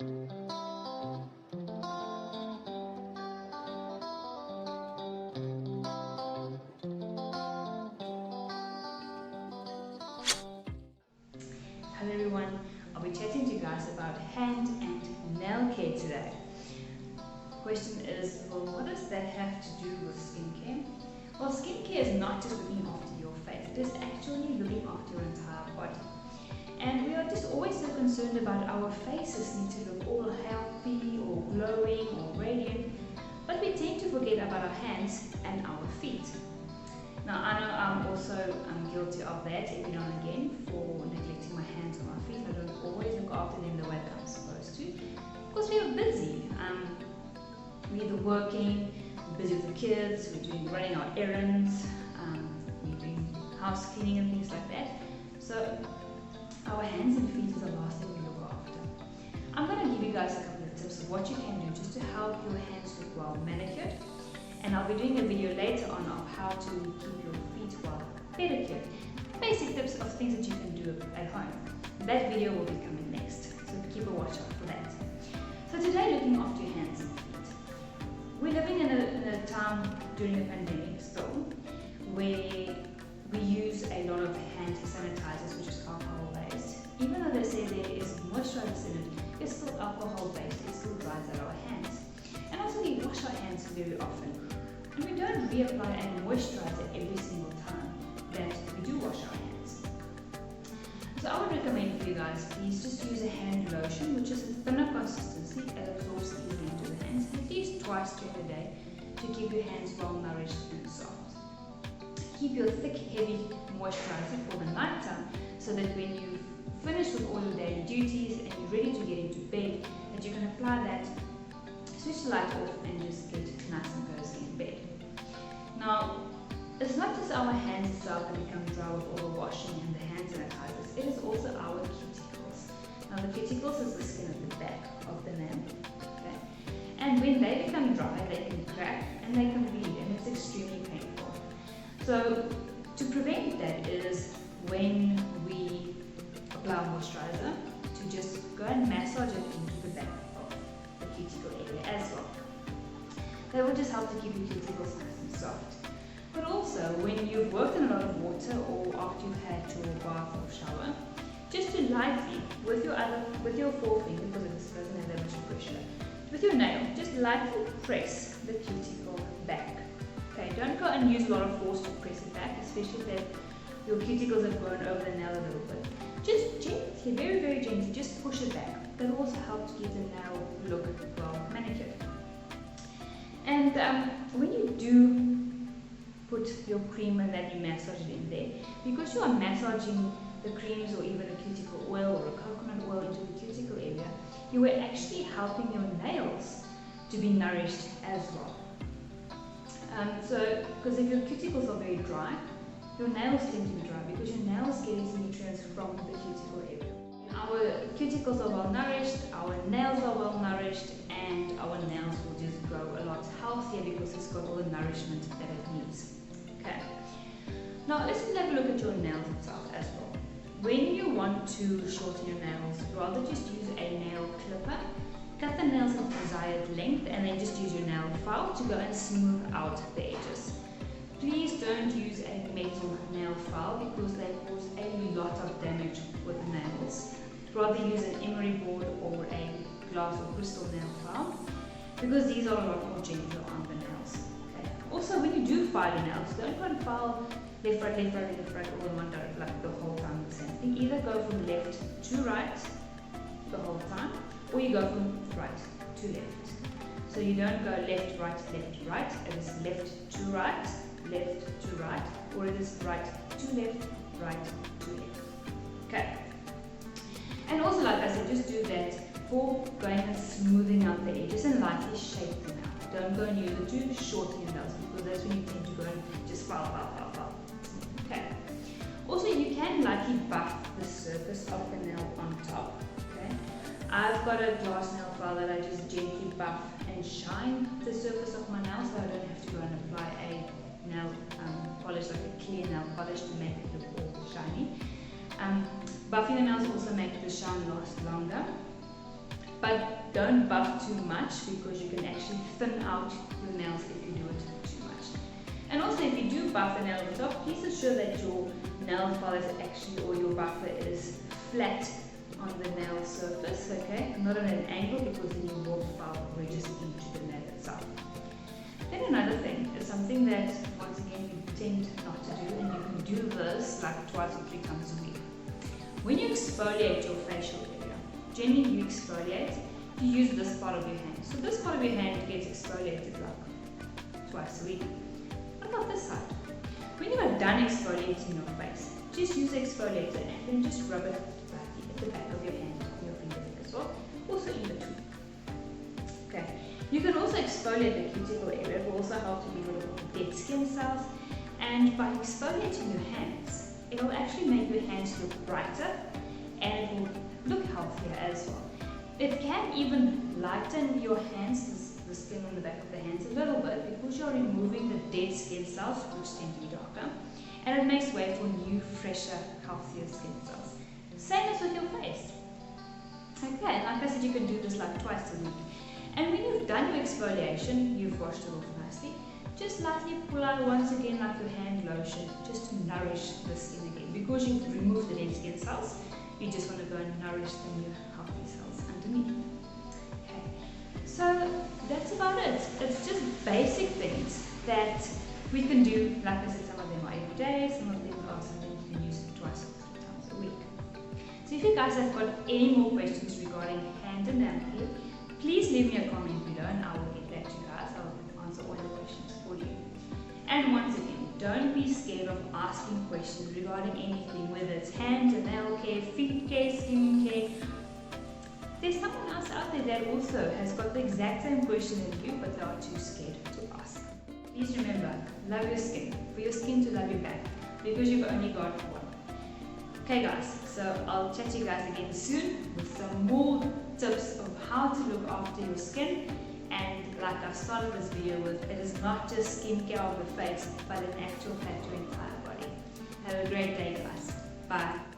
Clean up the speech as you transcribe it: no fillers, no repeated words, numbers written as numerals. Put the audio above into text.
Hello everyone, I'll be chatting to you guys about hand and nail care today. Question is, well, what does that have to do with skincare? Well, skincare is not just looking after your face, it is actually looking after your entire body. And we are just always so concerned about our faces need to look all healthy or glowing or radiant, but we tend to forget about our hands and our feet. Now, I know I'm also guilty of that every now and again for neglecting my hands or my feet. I don't always look after them the way that I'm supposed to because we are busy. We're either working, we're busy with the kids, we're running our errands, we're doing house cleaning and things like that. So our hands and feet is the last thing we look after. I'm going to give you guys a couple of tips of what you can do just to help your hands look well manicured. And I'll be doing a video later on of how to keep your feet well pedicured. Basic tips of things that you can do at home. That video will be coming next, so keep a watch out for that. So today, looking after your hands and feet. We're living in a time during the pandemic still, where we use a lot of hand sanitizers, which is alcohol based. Even though they say there is moisturizer in it, it's still alcohol based, it still dries out our hands. And also we wash our hands very often. And we don't reapply a moisturizer every single time that we do wash our hands. So I would recommend for you guys, please just use a hand lotion, which is a thinner consistency and absorbs easily into the hands, at least twice during the day to keep your hands well nourished and soft. Keep your thick, heavy moisturizer for the night time so that when you finish with all your daily duties and you're ready to get into bed, that you can apply that, switch the light off and just get nice and cozy in bed. Now, it's not just our hands itself that become dry with all the washing and the hand sanitizers, it is also our cuticles. Now the cuticles is the skin at the back of the nail, okay? And when they become dry, they can crack and they can bleed and it's extremely painful. So to prevent that is when we apply moisturizer to just go and massage it into the back of the cuticle area as well. That will just help to keep your cuticles nice and soft. But also, when you've worked in a lot of water or after you've had your bath or shower, just to lightly, with your forefinger, because it doesn't have that much pressure, with your nail, just lightly press the cuticle back. Okay, don't go and use a lot of force to press it back, especially if your cuticles have grown over the nail a little bit. Just gently, very, very gently, just push it back. That will also help to keep the nail look well manicured. And when you do put your cream and then you massage it in there, because you are massaging the creams or even a cuticle oil or a coconut oil into the cuticle area, you are actually helping your nails to be nourished as well. Because if your cuticles are very dry, your nails tend to be dry because your nails get its nutrients from the cuticle area. Our cuticles are well nourished, our nails are well nourished, and our nails will just grow a lot healthier because it's got all the nourishment that it needs. Okay. Now let's have a look at your nails itself as well. When you want to shorten your nails, rather just use a nail clipper, cut the nails in desired length, and then just use your nail file to go and smooth out the edges. Please don't use a metal nail file because they cause a lot of damage with the nails. Rather use an emery board or a glass or crystal nail file because these are a lot more gentle on the nails. Okay. Also, when you do file your nails, don't go and file left, right, left, right, left, right, all in one direction like the whole time the same thing. Either go from left to right the whole time, or you go from right to left. So you don't go left, right, right. It is left to right, or it is right to left, right to left. Okay. And also, like I said, just do that for going and smoothing out the edges and lightly shape them out. Don't go and use it to shorten your nails because that's when you tend to go and just file. Okay. Also, you can lightly buff the surface of the nail on top. Okay. I've got a glass nail file that I just gently buff and shine the surface of my nail so I don't have to go and apply a nail polish, like a clear nail polish to make it look all shiny. Buffing the nails also makes the shine last longer. but don't buff too much because you can actually thin out your nails if you do it too much. And also, if you do buff the nail at the top, please ensure that your nail file is actually, or your buffer is flat on the nail surface, okay? Not on an angle, because then your warp file wedges into the nail itself. Then another thing is something that, once again, you tend not to do, and you can do this like 2 or 3 times a week. When you exfoliate your facial area, generally you exfoliate, you use this part of your hand. So this part of your hand gets exfoliated like twice a week. What about this side? When you are done exfoliating your face, just use the exfoliator and then just rub it lightly at the back of your hand, on your fingertip as well, also in between. Okay. You can also exfoliate the cuticle area. It will also help to get rid of dead skin cells. And by exfoliating your hands, it will actually make your hands look brighter and it will look healthier as well. It can even lighten your hands, the skin on the back of the hands, a little bit, because you're removing the dead skin cells, which tend to be darker, and it makes way for new, fresher, healthier skin cells. Same as with your face. Okay, like I said, you can do this like twice a week. And when you've done your exfoliation, you've washed it off nicely, just lightly pull out once again like your hand lotion, just to nourish the skin again. Because you've removed the dead skin cells, you just want to go and nourish the new healthy cells underneath. Okay, so that's about it. It's just basic things that we can do. Like I said, some of them are every day, some of them are something you can use 2 or 3 times a week. So if you guys have got any more questions regarding hand and nail care, please leave me a comment below and I will get back to you guys. I'll answer all the questions for you. And once again, don't be scared of asking questions regarding anything, whether it's hand and nail care, feet care, skin care. There's someone else out there that also has got the exact same question as you, but they are too scared to ask. Please remember, love your skin, for your skin to love you back, because you've only got one. Okay guys, so I'll chat to you guys again soon with some more tips of how to look after your skin. And like I started this video with, it is not just skincare of the face, but an actual care to your entire body. Have a great day guys. Bye.